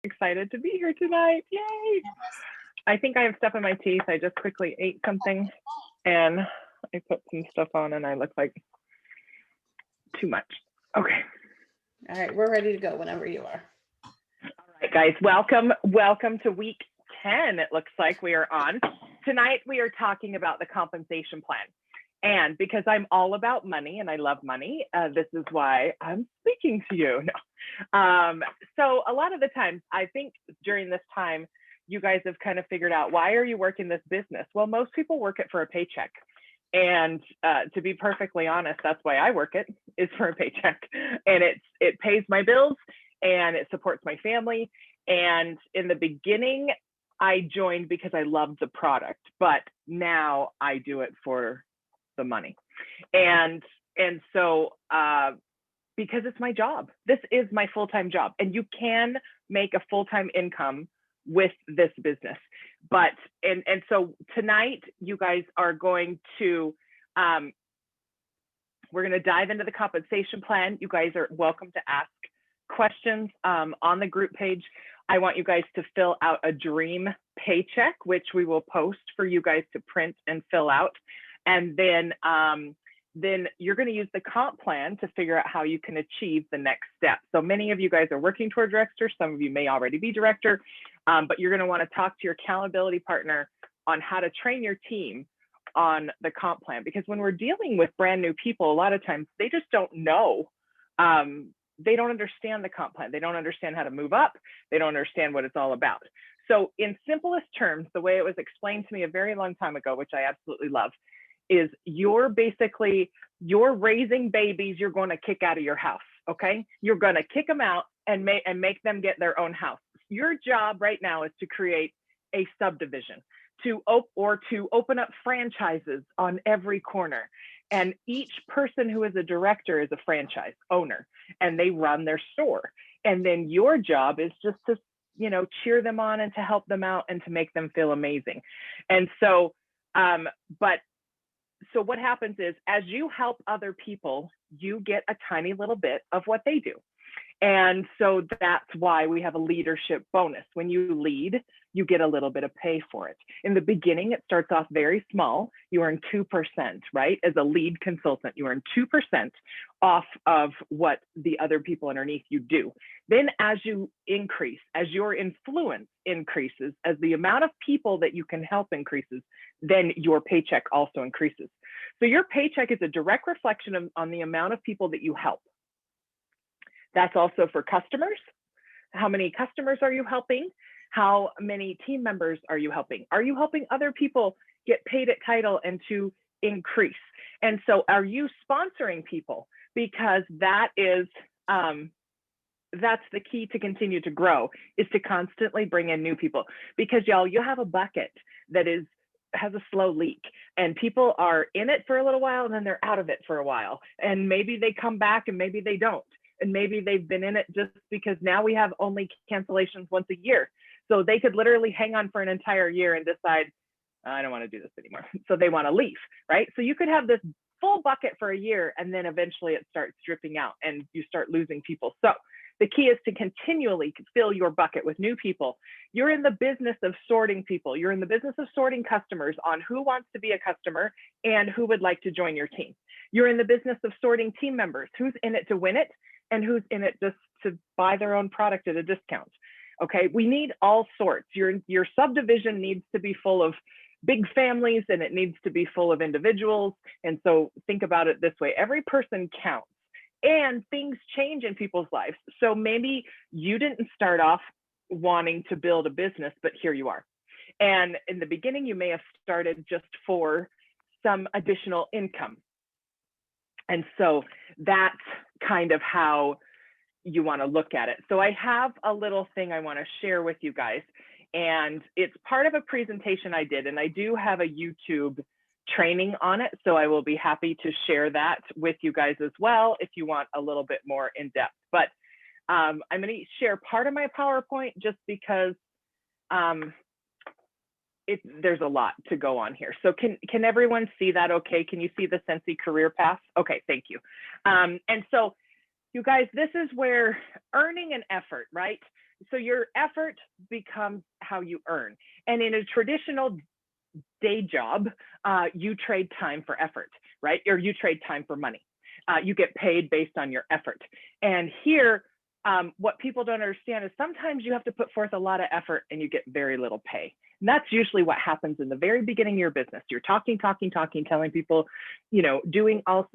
Excited to be here tonight. Yay! I think I have stuff in my teeth. I just quickly ate something and I put some stuff on and I look like too much. Okay. All right, we're ready to go whenever you are. All right, guys, welcome to week 10. It looks like we are on. Tonight we are talking about the compensation plan. And because I'm all about money and I love money, this is why I'm speaking to you. No. So a lot of the times, I think during this time, you guys have kind of figured out, why are you working this business? Well, most people work it for a paycheck. And to be perfectly honest, that's why I work it, is for a paycheck. And it pays my bills and it supports my family. And in the beginning, I joined because I loved the product, but now I do it for the money. And so because it's my job, this is my full-time job, and you can make a full-time income with this business. But and so tonight you guys are going to we're going to dive into the compensation plan. You guys are welcome to ask questions on the group page. I want you guys to fill out a dream paycheck, which we will post for you guys to print and fill out. And then you're going to use the comp plan to figure out how you can achieve the next step. So many of you guys are working toward director. Some of you may already be director, but you're going to want to talk to your accountability partner on how to train your team on the comp plan. Because when we're dealing with brand new people, a lot of times they just don't know. They don't understand the comp plan. They don't understand how to move up. They don't understand what it's all about. So in simplest terms, the way it was explained to me a very long time ago, which I absolutely love, is you're raising babies you're going to kick out of your house, okay? You're going to kick them out and make them get their own house. Your job right now is to create a subdivision, to open up franchises on every corner. And each person who is a director is a franchise owner, and they run their store. And then your job is just to, cheer them on and to help them out and to make them feel amazing. And so, so what happens is, as you help other people, you get a tiny little bit of what they do. And so that's why we have a leadership bonus. When you lead, you get a little bit of pay for it. In the beginning, it starts off very small. You earn 2%, right? As a lead consultant, you earn 2% off of what the other people underneath you do. Then as you increase, as your influence increases, as the amount of people that you can help increases, then your paycheck also increases. So your paycheck is a direct reflection on the amount of people that you help. That's also for customers. How many customers are you helping? How many team members are you helping? Are you helping other people get paid at title and to increase? And so are you sponsoring people? Because that is, that's the key to continue to grow, is to constantly bring in new people. Because y'all, you have a bucket that has a slow leak, and people are in it for a little while and then they're out of it for a while. And maybe they come back and maybe they don't. And maybe they've been in it just because now we have only cancellations once a year. So they could literally hang on for an entire year and decide, I don't want to do this anymore. So they want to leave, right? So you could have this full bucket for a year, and then eventually it starts dripping out and you start losing people. So the key is to continually fill your bucket with new people. You're in the business of sorting people. You're in the business of sorting customers on who wants to be a customer and who would like to join your team. You're in the business of sorting team members, who's in it to win it and who's in it just to buy their own product at a discount. Okay, we need all sorts. Your subdivision needs to be full of big families, and it needs to be full of individuals. And so think about it this way: every person counts, and things change in people's lives. So maybe you didn't start off wanting to build a business, but here you are. And in the beginning, you may have started just for some additional income. And so that's kind of how you want to look at it. So I have a little thing I want to share with you guys, and it's part of a presentation I did, and I do have a YouTube training on it. So I will be happy to share that with you guys as well if you want a little bit more in depth. But I'm going to share part of my PowerPoint just because there's a lot to go on here. So can everyone see that okay? Can you see the Sensi career path? Okay, thank you. And so you guys, this is where earning an effort, right? So your effort becomes how you earn. And in a traditional day job, you trade time for effort, right? Or you trade time for money. You get paid based on your effort. And here, what people don't understand is sometimes you have to put forth a lot of effort and you get very little pay. And that's usually what happens in the very beginning of your business. You're talking, telling people, doing all,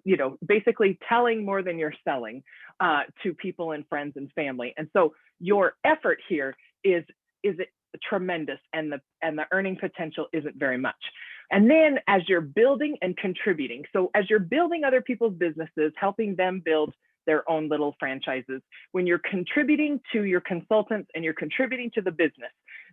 basically telling more than you're selling to people and friends and family. And so your effort here is tremendous, and the earning potential isn't very much. And then as you're building and contributing, so as you're building other people's businesses, helping them build their own little franchises, when you're contributing to your consultants and you're contributing to the business,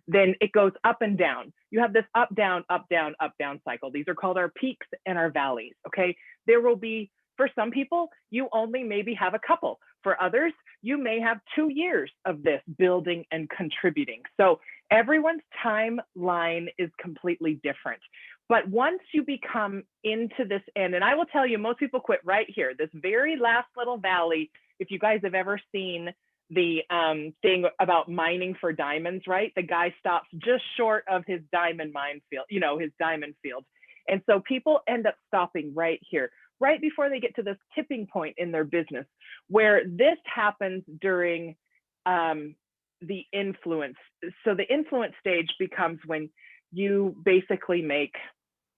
then it goes up and down. You have this up, down, up, down, up, down cycle. These are called our peaks and our valleys, okay? There will be, for some people, you only maybe have a couple. For others, you may have 2 years of this building and contributing. So everyone's timeline is completely different. But once you become into this end, and I will tell you, most people quit right here, this very last little valley. If you guys have ever seen the thing about mining for diamonds, right? The guy stops just short of his diamond mine field, his diamond field. And so people end up stopping right here, right before they get to this tipping point in their business, where this happens during the influence. So the influence stage becomes when you basically make,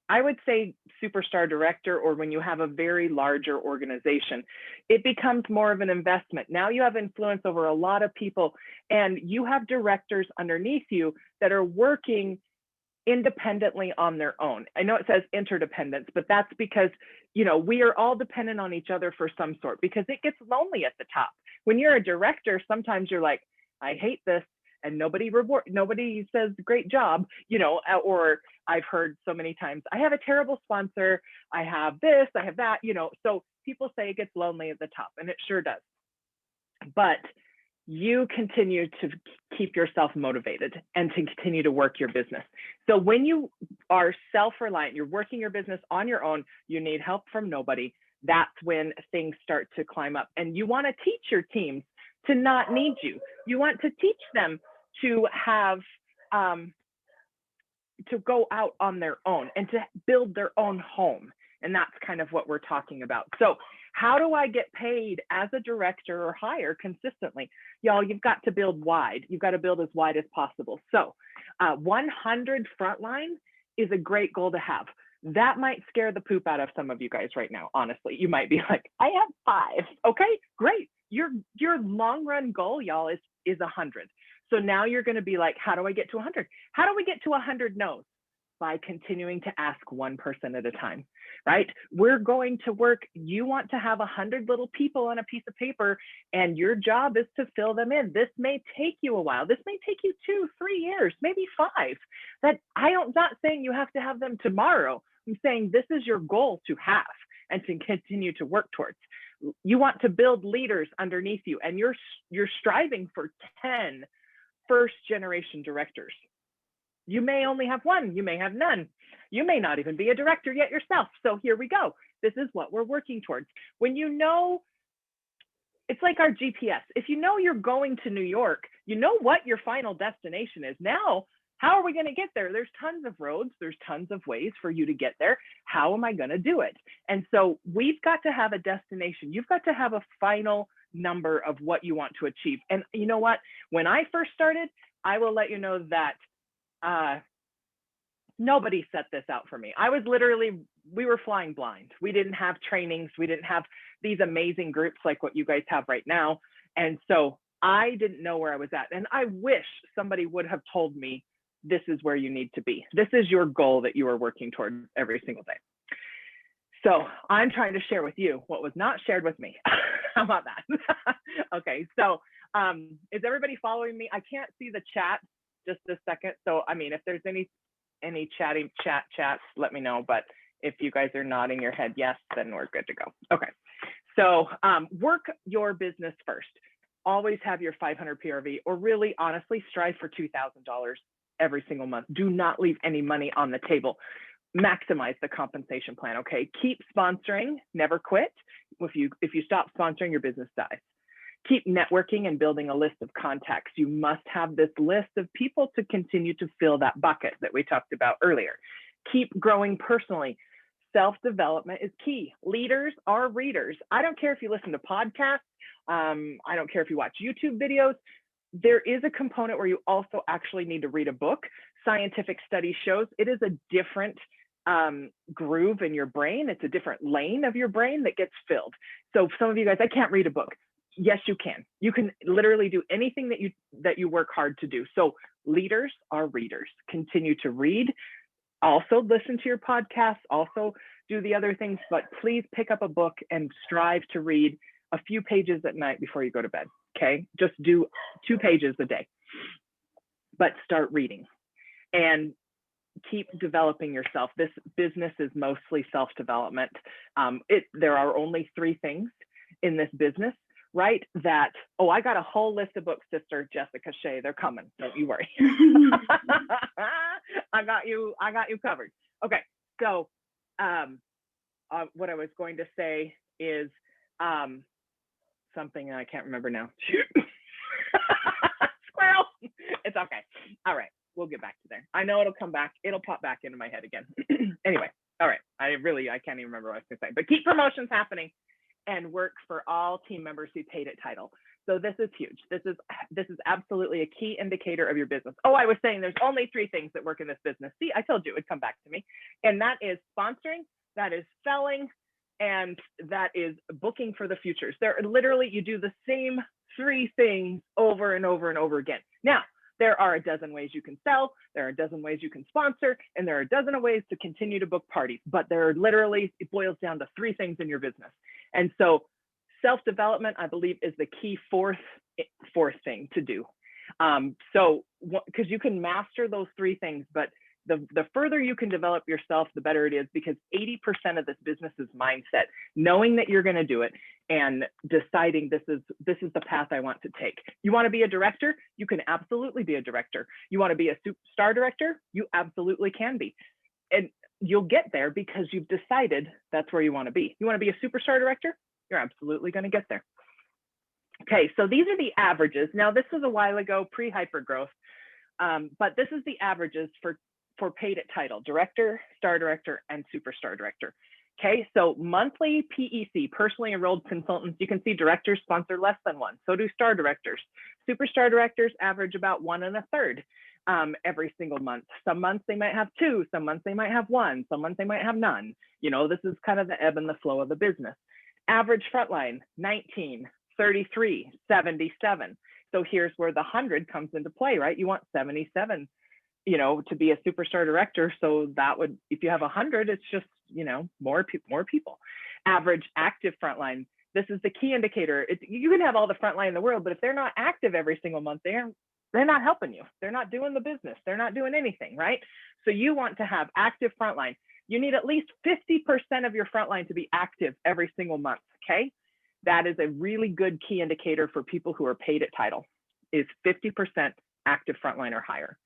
I would say, superstar director, or when you have a very larger organization, it becomes more of an investment. Now you have influence over a lot of people, and you have directors underneath you that are working independently on their own. I know it says interdependence, but that's because, we are all dependent on each other for some sort, because it gets lonely at the top. When you're a director, sometimes you're like, I hate this, and nobody says great job, or I've heard so many times, I have a terrible sponsor, I have this, I have that, so people say it gets lonely at the top, and it sure does. But you continue to keep yourself motivated and to continue to work your business. So when you are self-reliant, you're working your business on your own, you need help from nobody, that's when things start to climb up. And you want to teach your teams to not need you. You want to teach them to have, to go out on their own and to build their own home. And that's kind of what we're talking about. So how do I get paid as a director or higher consistently? Y'all, you've got to build wide. You've got to build as wide as possible. So 100 frontline is a great goal to have. That might scare the poop out of some of you guys right now, honestly. You might be like, I have 5. Okay, great. Your long run goal, y'all, is 100. So now you're going to be like, how do I get to 100? How do we get to 100 no's? By continuing to ask one person at a time, right? We're going to work. You want to have 100 little people on a piece of paper, and your job is to fill them in. This may take you a while. This may take you 2, 3 years, maybe 5. That I'm not saying you have to have them tomorrow. I'm saying this is your goal to have and to continue to work towards. You want to build leaders underneath you, and you're striving for 10 first generation directors. You may only have 1, you may have none. You may not even be a director yet yourself. So here we go. This is what we're working towards. When it's like our GPS. If you know you're going to New York, you know what your final destination is. Now, how are we going to get there? There's tons of roads. There's tons of ways for you to get there. How am I going to do it? And so we've got to have a destination. You've got to have a final number of what you want to achieve. And you know what? When I first started, I will let you know that nobody set this out for me. We were flying blind. We didn't have trainings. We didn't have these amazing groups like what you guys have right now. And so I didn't know where I was at. And I wish somebody would have told me, this is where you need to be. This is your goal that you are working toward every single day. So I'm trying to share with you what was not shared with me. How about that? Okay, so is everybody following me? I can't see the chat just a second. So, I mean, if there's any chats, let me know. But if you guys are nodding your head yes, then we're good to go. Okay, so work your business first. Always have your 500 PRV, or really honestly strive for $2,000 every single month. Do not leave any money on the table. Maximize the compensation plan, okay? Keep sponsoring, never quit. If you stop sponsoring, your business dies. Keep networking and building a list of contacts. You must have this list of people to continue to fill that bucket that we talked about earlier. Keep growing personally. Self-development is key. Leaders are readers. I don't care if you listen to podcasts. I don't care if you watch YouTube videos. There is a component where you also actually need to read a book. Scientific study shows it is a different groove in your brain. It's a different lane of your brain that gets filled. So some of you guys, I can't read a book. Yes, you can. You can literally do anything that you work hard to do. So leaders are readers. Continue to read. Also listen to your podcasts. Also do the other things, but please pick up a book and strive to read a few pages at night before you go to bed. Okay, just do 2 pages a day, but start reading and keep developing yourself. This business is mostly self-development. There are only 3 things in this business, right? That, oh, I got a whole list of books, Sister Jessica Shea. They're coming. Don't you worry. I got you covered. Okay. So what I was going to say is something I can't remember now. Squirrel. It's okay. All right. We'll get back to there. I know it'll come back. It'll pop back into my head again. Anyway. All right. I can't even remember what I was going to say, but keep promotions happening and work for all team members who paid at title. So this is huge. This is absolutely a key indicator of your business. Oh, I was saying there's only 3 things that work in this business. See, I told you it would come back to me. And that is sponsoring, that is selling, and that is booking for the futures. They're literally, you do the same 3 things over and over and over again. Now, there are a dozen ways you can sell, there are a dozen ways you can sponsor, and there are a dozen ways to continue to book parties, but there are literally, it boils down to 3 things in your business. And so self-development, I believe, is the key fourth thing to do. So, because you can master those 3 things, but the further you can develop yourself, the better it is, because 80% of this business is mindset, knowing that you're going to do it and deciding this is the path I want to take. You want to be a director? You can absolutely be a director. You want to be a star director? You absolutely can be. And you'll get there because you've decided that's where you want to be. You want to be a superstar director? You're absolutely going to get there. Okay, so these are the averages. Now, this was a while ago, pre-hypergrowth, but this is the averages for paid at title: director, star director, and superstar director. Okay, so monthly PEC, personally enrolled consultants, you can see directors sponsor less than 1. So do star directors. Superstar directors average about 1 1/3 every single month. Some months they might have 2, some months they might have 1, some months they might have none. You know, this is kind of the ebb and the flow of the business. Average frontline, 19, 33, 77. So here's where the 100 comes into play, right? You want 77, you know, to be a superstar director. So that would, if you have 100, it's just, you know, more people. Average active frontline. This is the key indicator. You can have all the frontline in the world, but if they're not active every single month, they're not helping you. They're not doing the business. They're not doing anything, right? So you want to have active frontline. You need at least 50% of your frontline to be active every single month, okay? That is a really good key indicator for people who are paid at title, is 50% active frontline or higher.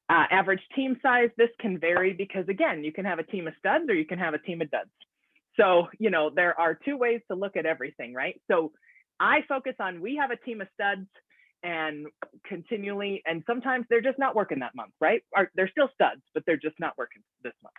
Average team size, this can vary because, again, you can have a team of studs or you can have a team of duds. So, you know, there are 2 ways to look at everything, right? So I focus on, we have a team of studs and continually, and sometimes they're just not working that month, right? Or they're still studs, but they're just not working this month.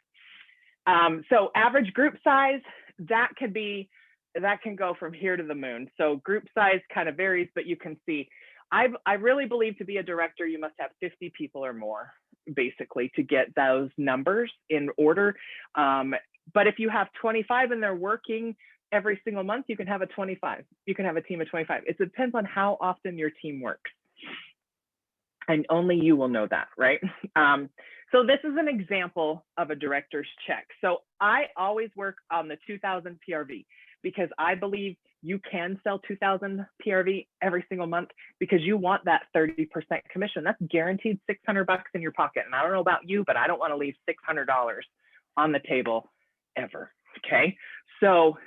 So average group size, that can go from here to the moon. So group size kind of varies, but you can see, I really believe to be a director, you must have 50 people or more, basically, to get those numbers in order. But if you have 25 and they're working every single month, you can have a 25. You can have a team of 25. It depends on how often your team works. And only you will know that, right? So this is an example of a director's check. So I always work on the 2000 PRV because I believe you can sell 2000 PRV every single month because you want that 30% commission. That's guaranteed $600 in your pocket. And I don't know about you, but I don't want to leave $600 on the table ever, okay? So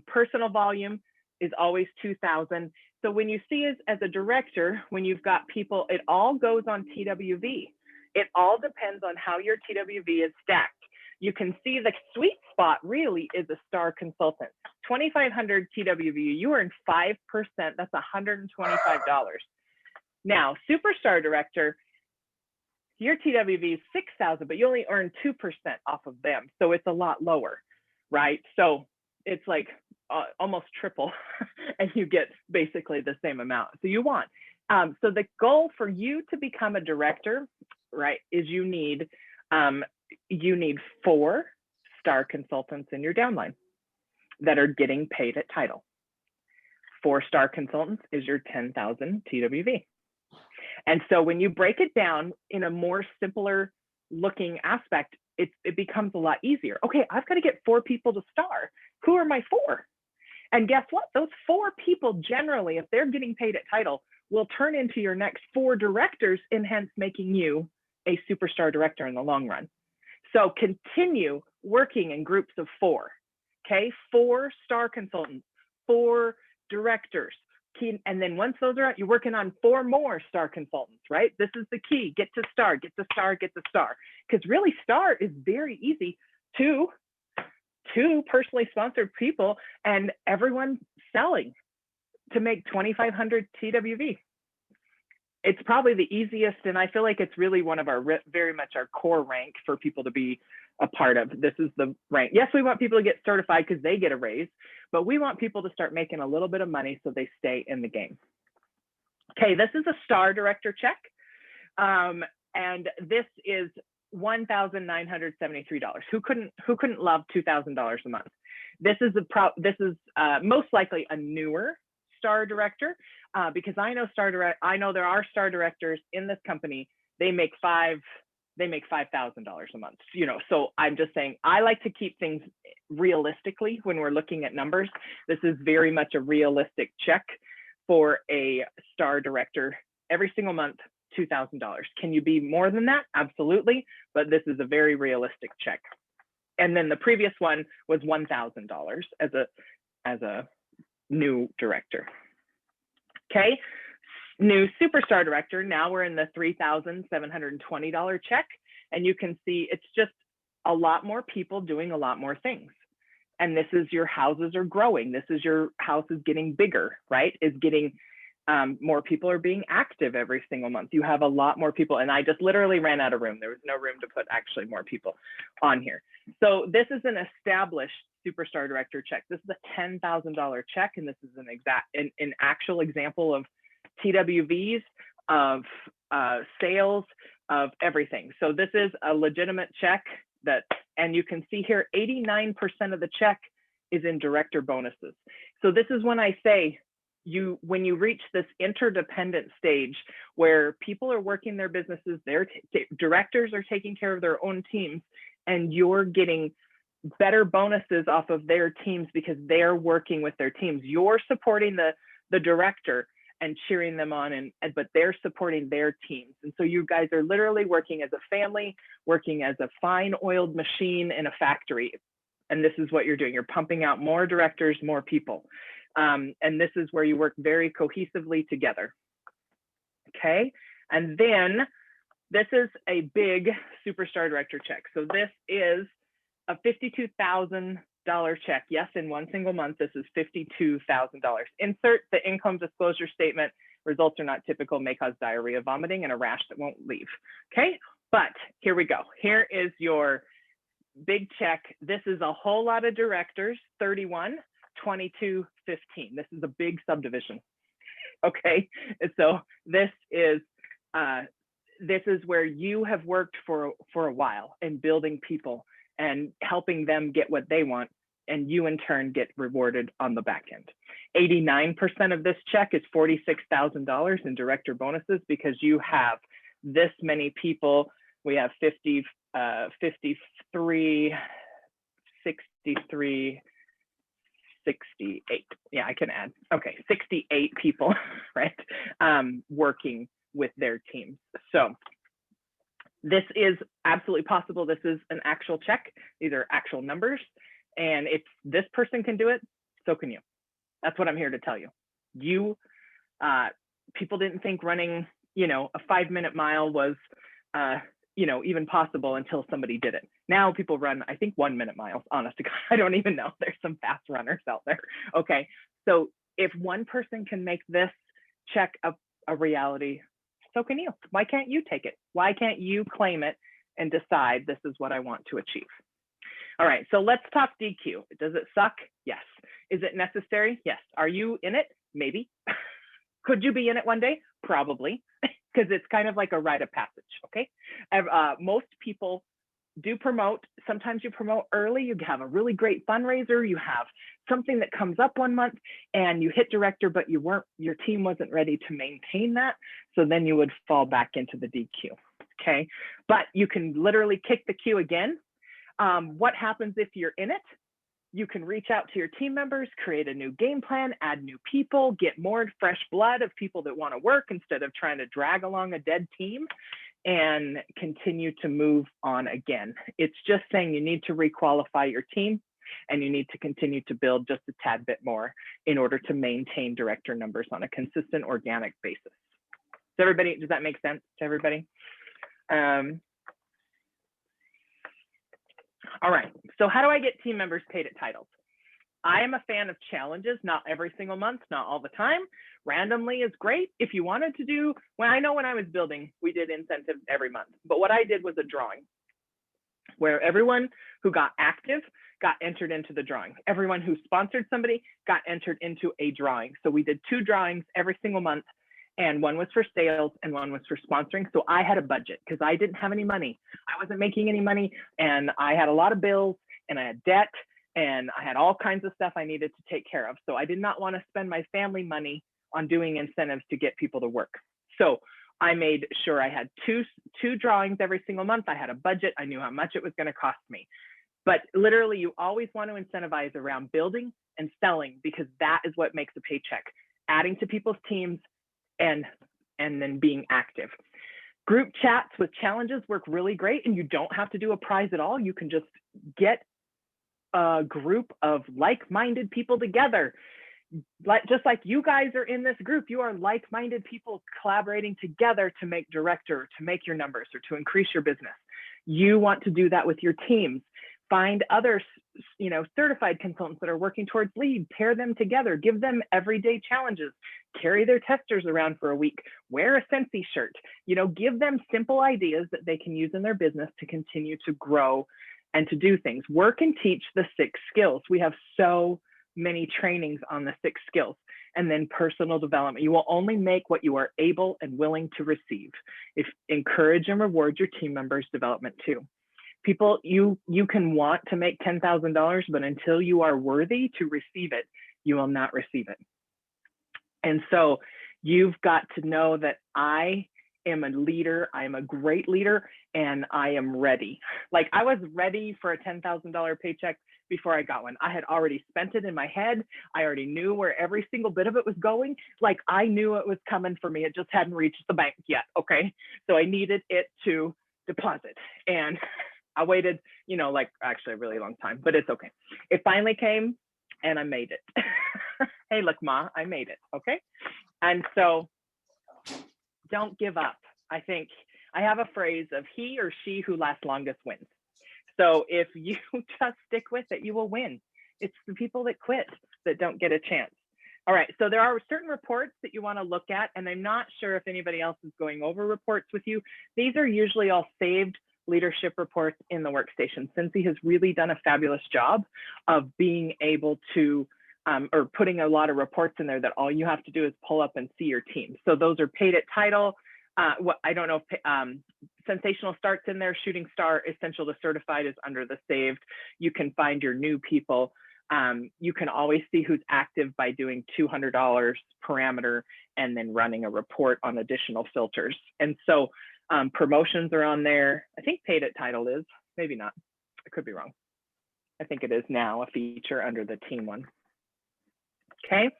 personal volume is always 2000. So when you see as a director, when you've got people, it all goes on TWV. It all depends on how your TWV is stacked. You can see the sweet spot really is a star consultant. 2,500 TWV, you earn 5%. That's $125. Now, Superstar Director, your TWV is 6,000, but you only earn 2% off of them. So it's a lot lower, right? So it's like almost triple and you get basically the same amount. So you want, so the goal for you to become a director, right, is you need 4 star consultants in your downline that are getting paid at title. 4-star consultants is your 10,000 TWV. And so when you break it down in a more simpler looking aspect, it becomes a lot easier. Okay, I've got to get 4 people to star. Who are my 4? And guess what? Those 4 people generally, if they're getting paid at title, will turn into your next 4 directors and hence making you a superstar director in the long run. So continue working in groups of 4, okay? 4 star consultants, 4 directors. And then once those are out, you're working on 4 more star consultants, right? This is the key. Get to star, get to star, get to star. Because really star is very easy to personally sponsored people and everyone selling to make 2,500 TWV. It's probably the easiest, and I feel like it's really one of our very much our core rank for people to be a part of. This is the rank. Yes, we want people to get certified because they get a raise, but we want people to start making a little bit of money so they stay in the game. Okay, this is a star director check, and this is $1,973. Who couldn't love $2,000 a month? This is most likely a newer star director, because I know there are star directors in this company. They make $5,000 a month, so I'm just saying, I like to keep things realistically when we're looking at numbers. This is very much a realistic check for a star director every single month, $2,000. Can you be more than that? Absolutely, but this is a very realistic check. And then the previous one was $1,000 as a new director. Okay, new superstar director. Now we're in the $3,720 check, and you can see it's just a lot more people doing a lot more things. And this is your houses are growing. This is your house is getting bigger, right? Is getting more people are being active every single month. You have a lot more people, and I just literally ran out of room. There was no room to put actually more people on here. So this is an established superstar director check. This is a $10,000 check, and this is an actual example of TWVs, of sales, of everything. So this is a legitimate check and you can see here, 89% of the check is in director bonuses. So this is when I say, when you reach this interdependent stage where people are working their businesses, directors are taking care of their own teams, and you're getting better bonuses off of their teams because they're working with their teams. You're supporting the director and cheering them on, but they're supporting their teams. And so you guys are literally working as a family, working as a fine oiled machine in a factory. And this is what you're doing. You're pumping out more directors, more people. And this is where you work very cohesively together. Okay, and then this is a big superstar director check. So this is a $52,000 check. Yes, in one single month, this is $52,000. Insert the income disclosure statement. Results are not typical, may cause diarrhea, vomiting, and a rash that won't leave. Okay, but here we go. Here is your big check. This is a whole lot of directors, 31, 22, 15. This is a big subdivision. Okay, and so this is where you have worked for a while and building people and helping them get what they want, and you in turn get rewarded on the back end. 89% of this check is $46,000 in director bonuses because you have this many people. We have 53, 63, 68. Yeah, I can add. Okay, 68 people, right? Working with their teams. So this is absolutely possible. This is an actual check. These are actual numbers. And if this person can do it, so can you. That's what I'm here to tell you. People didn't think running, a 5-minute mile was even possible until somebody did it. Now people run, I think 1 minute miles, honest to God, I don't even know. There's some fast runners out there. Okay, so if one person can make this check a reality, so can you. Why can't you take it? Why can't you claim it and decide this is what I want to achieve? All right, so let's talk DQ. Does it suck? Yes. Is it necessary? Yes. Are you in it? Maybe. Could you be in it one day? Probably, because it's kind of like a rite of passage, okay? Most people do promote. Sometimes you promote early, you have a really great fundraiser, you have something that comes up one month and you hit director, but your team wasn't ready to maintain that. So then you would fall back into the DQ, okay? But you can literally kick the queue again. What happens if you're in it? You can reach out to your team members, create a new game plan, add new people, get more fresh blood of people that want to work instead of trying to drag along a dead team, and continue to move on again. It's just saying you need to requalify your team and you need to continue to build just a tad bit more in order to maintain director numbers on a consistent organic basis. Does that make sense to everybody? All right, so how do I get team members paid at titles? I am a fan of challenges, not every single month, not all the time. Randomly is great. If you wanted to do, well, I know when I was building, we did incentives every month, but what I did was a drawing where everyone who got active got entered into the drawing. Everyone who sponsored somebody got entered into a drawing. So we did 2 drawings every single month, and one was for sales and one was for sponsoring. So I had a budget because I didn't have any money. I wasn't making any money, and I had a lot of bills and I had debt and I had all kinds of stuff I needed to take care of. So I did not want to spend my family money on doing incentives to get people to work. So I made sure I had two drawings every single month. I had a budget. I knew how much it was going to cost me. But literally, you always want to incentivize around building and selling, because that is what makes a paycheck. Adding to people's teams and then being active. Group chats with challenges work really great, and you don't have to do a prize at all. You can just get a group of like-minded people together. Just like you guys are in this group, you are like-minded people collaborating together to make director, to make your numbers, or to increase your business. You want to do that with your teams. Find other, certified consultants that are working towards lead, pair them together, give them everyday challenges, carry their testers around for a week, wear a Sensi shirt, give them simple ideas that they can use in their business to continue to grow and to do things. Work and teach the 6 skills. We have so many trainings on the 6 skills. And then personal development. You will only make what you are able and willing to receive. Encourage and reward your team members' development too. People, you can want to make $10,000, but until you are worthy to receive it, you will not receive it. And so you've got to know that I am a leader, I am a great leader, and I am ready. Like, I was ready for a $10,000 paycheck before I got one. I had already spent it in my head. I already knew where every single bit of it was going. Like, I knew it was coming for me. It just hadn't reached the bank yet, okay? So I needed it to deposit. And I waited, actually a really long time, but it's okay. It finally came and I made it. Hey, look, Ma, I made it, okay? And so don't give up. I think I have a phrase of he or she who lasts longest wins. So if you just stick with it, you will win. It's the people that quit that don't get a chance. All right, so there are certain reports that you want to look at, and I'm not sure if anybody else is going over reports with you. These are usually all saved leadership reports in the workstation. Cincy has really done a fabulous job of being able to, or putting a lot of reports in there that all you have to do is pull up and see your team. So those are paid at title. I don't know if Sensational Start's in there, Shooting Star, Essential to Certified is under the saved. You can find your new people. You can always see who's active by doing $200 parameter and then running a report on additional filters. And so promotions are on there. I think paid at title is, maybe not. I could be wrong. I think it is now a feature under the team one. Okay,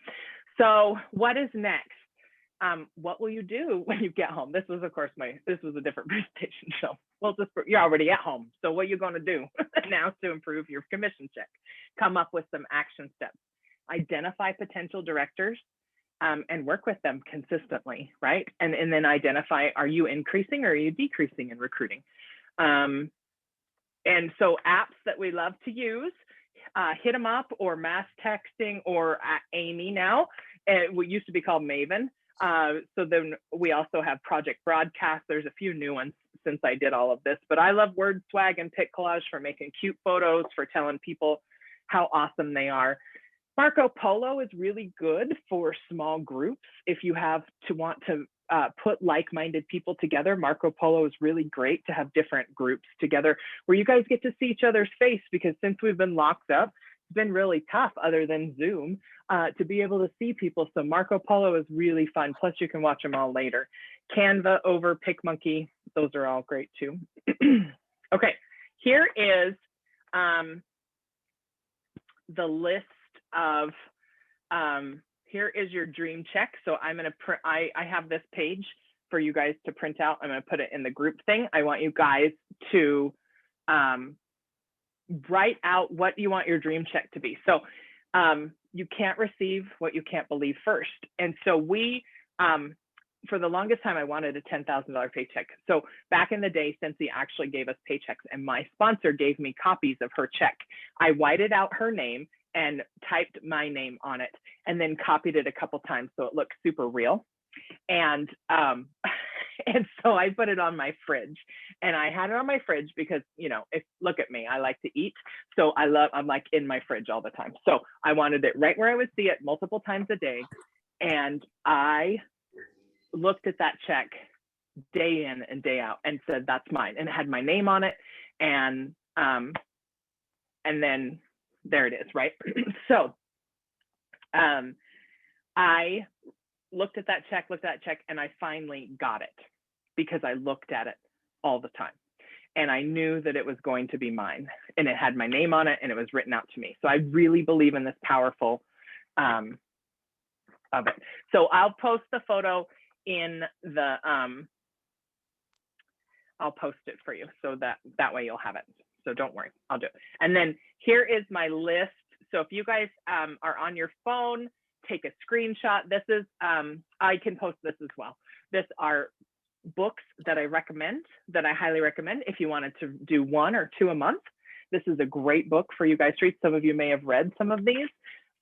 so what is next? What will you do when you get home? This was, of course, this was a different presentation. So you're already at home. So what are you going to do now to improve your commission check? Come up with some action steps. Identify potential directors and work with them consistently, right? And then identify, are you increasing or are you decreasing in recruiting? And so apps that we love to use, hit them up, or mass texting, or Amy now. What used to be called Maven. So then we also have Project Broadcast. There's a few new ones since I did all of this, but I love Word Swag and Pic Collage for making cute photos, for telling people how awesome they are. Marco Polo is really good for small groups. If you want to put like-minded people together, Marco Polo is really great to have different groups together where you guys get to see each other's face, because since we've been locked up, it's been really tough other than Zoom to be able to see people. So Marco Polo is really fun. Plus you can watch them all later. Canva, Over, PicMonkey, those are all great too. Okay, here is the list of, here is your dream check. So I'm gonna print, I have this page for you guys to print out. I'm gonna put it in the group thing. I want you guys to write out what you want your dream check to be. So you can't receive what you can't believe first. And so we, for the longest time, I wanted a $10,000 paycheck. So back in the day, Cincy actually gave us paychecks, and my sponsor gave me copies of her check. I whited out her name and typed my name on it, and then copied it a couple times so it looked super real. And and so I put it on my fridge, and I had it on my fridge because, you know, look at me, I like to eat. So I'm like in my fridge all the time. So I wanted it right where I would see it multiple times a day. And I looked at that check day in and day out and said, that's mine. And it had my name on it. And then there it is, right? So I looked at that check, and I finally got it because I looked at it all the time. And I knew that it was going to be mine, and it had my name on it, and it was written out to me. So I really believe in this powerful of it. So I'll post the photo in the, I'll post it for you so that way you'll have it. So don't worry, I'll do it. And then here is my list. So if you guys are on your phone, take a screenshot. This is, I can post this as well. This are books that I recommend, that I highly recommend if you wanted to do 1 or 2 a month. This is a great book for you guys to read. Some of you may have read some of these.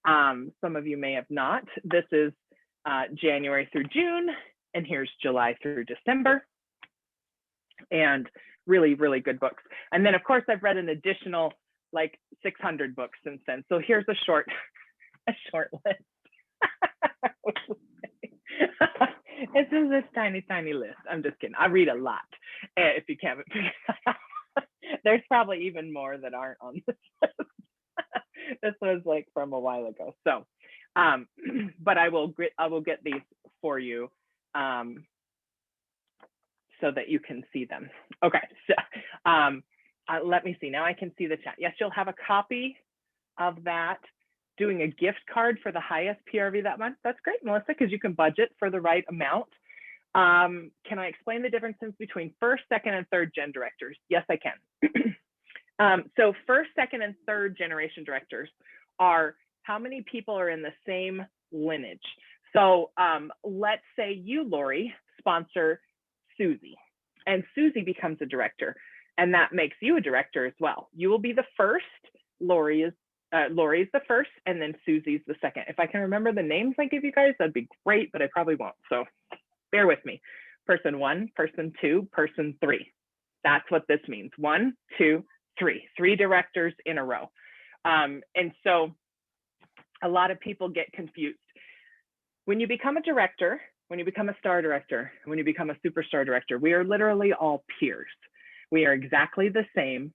Some of you may have not. This is January through June, and here's July through December. And really, really good books. And then of course I've read an additional like 600 books since then. So here's a short list. This is this tiny list. I'm just kidding. I read a lot. If you can't figure that out. There's probably even more that aren't on this list. This was like from a while ago. So, but I will get these for you so that you can see them. Okay. So let me see. Now I can see the chat. Yes, you'll have a copy of that. Doing a gift card for the highest PRV that month. That's great, Melissa, because you can budget for the right amount. Can I explain the differences between first, second, and third gen directors? Yes, I can. So first, second, and third generation directors are how many people are in the same lineage. So let's say you, Lori, sponsor Susie, and Susie becomes a director, and that makes you a director as well. You will be the first. Lori's the first, and then Susie's the second. If I can remember the names I give you guys, that'd be great, but I probably won't. So bear with me. Person 1, person 2, person 3. That's what this means. 1, 2, 3. 3 directors in a row. And so a lot of people get confused. When you become a director, when you become a star director, when you become a superstar director, we are literally all peers. We are exactly the same.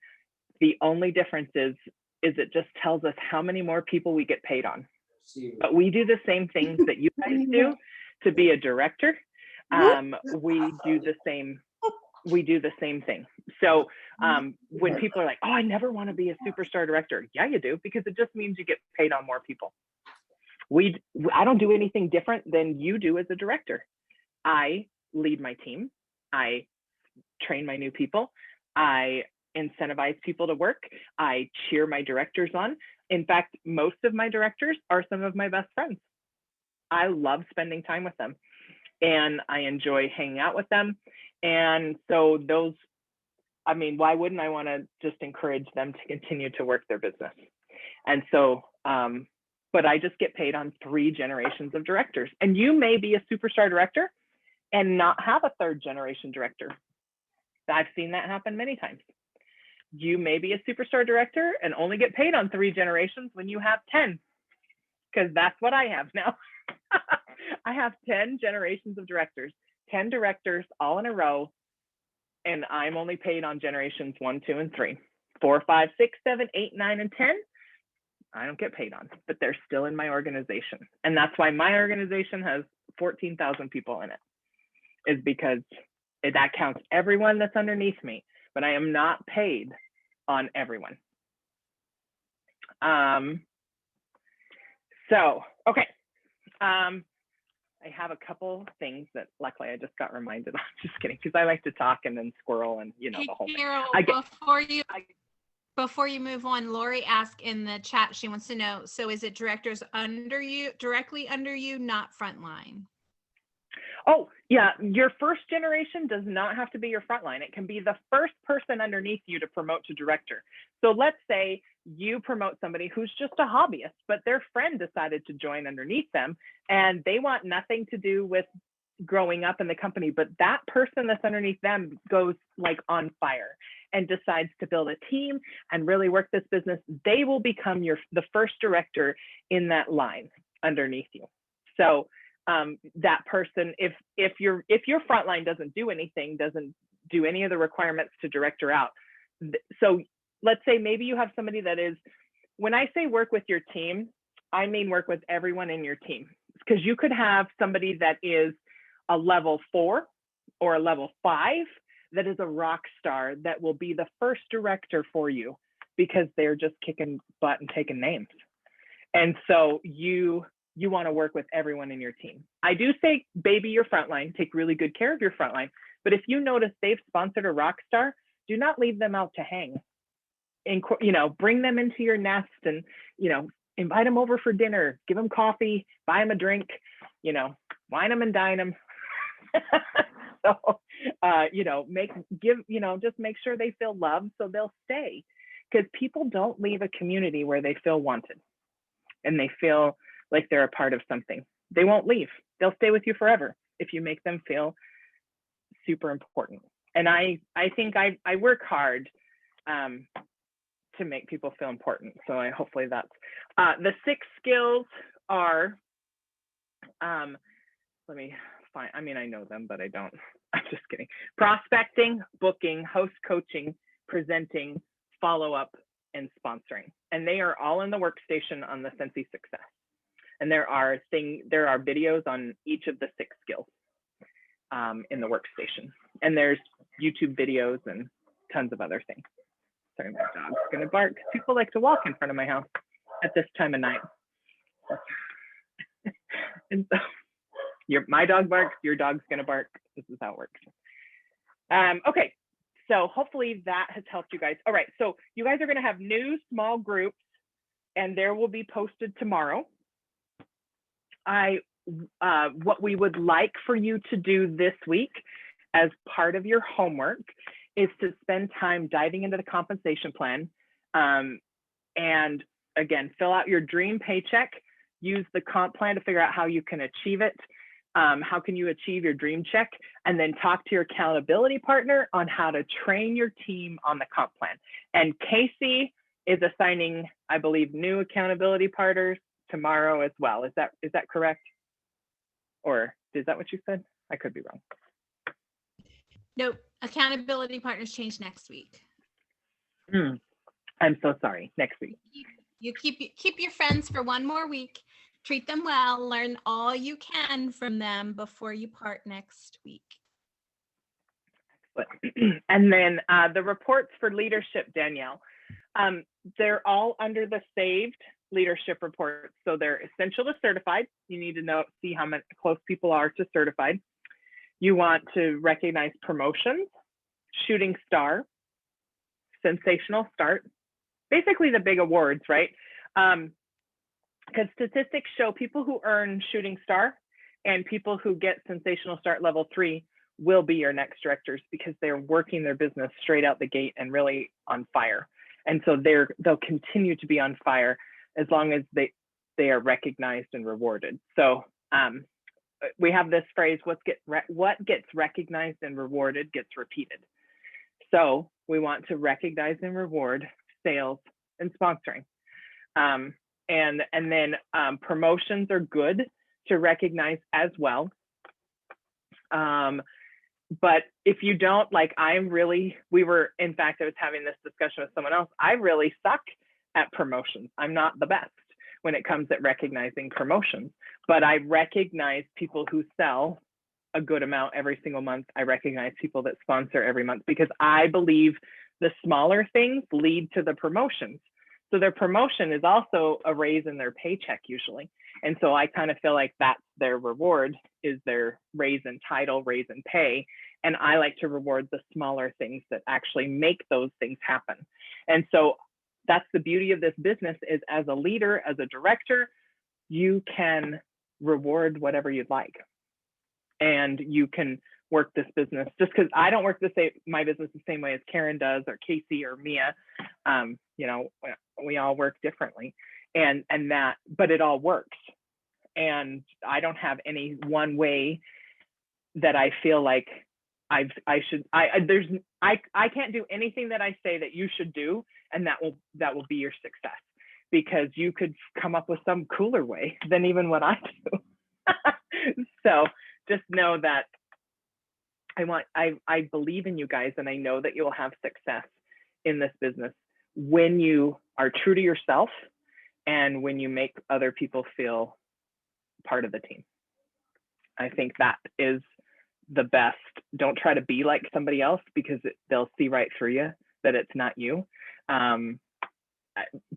The only difference is it just tells us how many more people we get paid on. But we do the same things that you guys do to be a director. We do the same thing. So when people are like, oh, I never want to be a superstar director. Yeah, you do, because it just means you get paid on more people. I don't do anything different than you do as a director. I lead my team. I train my new people. I incentivize people to work. I cheer my directors on. In fact, most of my directors are some of my best friends. I love spending time with them, and I enjoy hanging out with them. And so those, I mean, why wouldn't I want to just encourage them to continue to work their business? And so, but I just get paid on 3 generations of directors. And you may be a superstar director and not have a 3rd generation director. I've seen that happen many times. You may be a superstar director and only get paid on 3 generations when you have 10, because that's what I have now. I have 10 generations of directors, 10 directors all in a row, and I'm only paid on generations 1, 2, and 3. 4, 5, 6, 7, 8, 9, and 10. I don't get paid on, but they're still in my organization. And that's why my organization has 14,000 people in it, is because that counts everyone that's underneath me, but I am not paid on everyone. So, okay. I have a couple things that luckily I just got reminded of. Just kidding, because I like to talk and then squirrel and the whole thing. Carol, before you move on, Lori asked in the chat, she wants to know, so is it directors under you, directly under you, not frontline? Oh, yeah. Your first generation does not have to be your frontline. It can be the first person underneath you to promote to director. So let's say you promote somebody who's just a hobbyist, but their friend decided to join underneath them and they want nothing to do with growing up in the company, but that person that's underneath them goes like on fire and decides to build a team and really work this business. They will become the first director in that line underneath you. So that person, if your frontline doesn't do anything, doesn't do any of the requirements to director out. So let's say maybe you have somebody that is, when I say work with your team, I mean work with everyone in your team, because you could have somebody that is a level 4 or a level 5 that is a rock star that will be the first director for you because they're just kicking butt and taking names. And so you want to work with everyone in your team. I do say baby your frontline, take really good care of your frontline, but if you notice they've sponsored a rock star, do not leave them out to hang. And, bring them into your nest and, invite them over for dinner, give them coffee, buy them a drink, wine them and dine them. So, just make sure they feel loved so they'll stay, because people don't leave a community where they feel wanted and they feel like they're a part of something. They won't leave. They'll stay with you forever if you make them feel super important. And I think I work hard to make people feel important. So hopefully that's the 6 skills are, let me find, I know them, but I don't. I'm just kidding. Prospecting, booking, host coaching, presenting, follow-up, and sponsoring. And they are all in the workstation on the Sensi Success. And there are videos on each of the 6 skills in the workstation. And there's YouTube videos and tons of other things. Sorry, my dog's gonna bark. People like to walk in front of my house at this time of night. And so my dog barks, your dog's gonna bark. This is how it works. Okay, so hopefully that has helped you guys. All right, so you guys are gonna have new small groups and there will be posted tomorrow. What we would like for you to do this week as part of your homework is to spend time diving into the compensation plan. And again, fill out your dream paycheck, use the comp plan to figure out how you can achieve it. How can you achieve your dream check? And then talk to your accountability partner on how to train your team on the comp plan. And Casey is assigning, I believe, new accountability partners tomorrow as well. Is that correct? Or is that what you said? I could be wrong. Nope. Accountability partners change next week. I'm so sorry. Next week. You keep your friends for one more week. Treat them well. Learn all you can from them before you part next week. And then the reports for leadership, Danielle, they're all under the saved leadership reports. So they're essential to certified. You need to see how close people are to certified. You want to recognize promotions, shooting star, sensational start, basically the big awards, right? because statistics show people who earn shooting star and people who get sensational start level 3 will be your next directors, because they're working their business straight out the gate and really on fire. And so they'll continue to be on fire as long as they are recognized and rewarded. So we have this phrase, what gets recognized and rewarded gets repeated. So we want to recognize and reward sales and sponsoring. And then promotions are good to recognize as well. But if you don't, like in fact, I was having this discussion with someone else. I really suck at promotions. I'm not the best when it comes at recognizing promotions, but I recognize people who sell a good amount every single month. I recognize people that sponsor every month, because I believe the smaller things lead to the promotions. So their promotion is also a raise in their paycheck usually. And so I kind of feel like that's their reward, is their raise in title, raise in pay. And I like to reward the smaller things that actually make those things happen. And so that's the beauty of this business, is as a leader, as a director, you can reward whatever you'd like. And you can work this business, just because I don't work my business the same way as Karen does, or Casey or Mia. You know, we all work differently, but it all works. And I don't have any one way that I feel like I can't do anything that I say that you should do, and that will be your success, because you could come up with some cooler way than even what I do. So just know that I believe in you guys, and I know that you'll have success in this business when you are true to yourself and when you make other people feel part of the team. I think that is the best. Don't try to be like somebody else, because they'll see right through you that it's not you.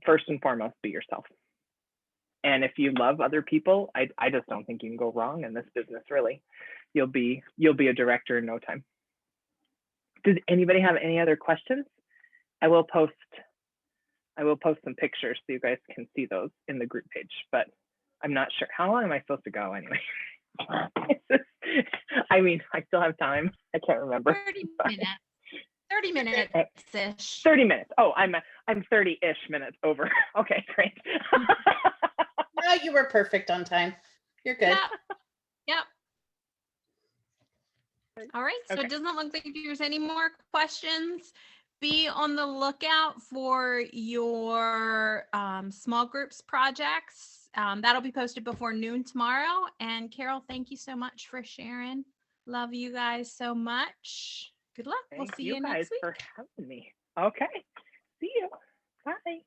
First and foremost, be yourself. And if you love other people, I just don't think you can go wrong in this business, really. You'll be a director in no time. Does anybody have any other questions? I will post some pictures so you guys can see those in the group page, but I'm not sure. How long am I supposed to go anyway? I mean, I still have time. I can't remember. 30 minutes. 30 minutes-ish. 30 minutes. Oh, I'm 30-ish minutes over. Okay, great. No, you were perfect on time. You're good. Yep. All right, so Okay. It doesn't look like there's any more questions. Be on the lookout for your small groups projects. That'll be posted before noon tomorrow. And Carol, thank you so much for sharing. Love you guys so much. Good luck. We'll see you next week. Thank you guys for having me. Okay. See you. Bye.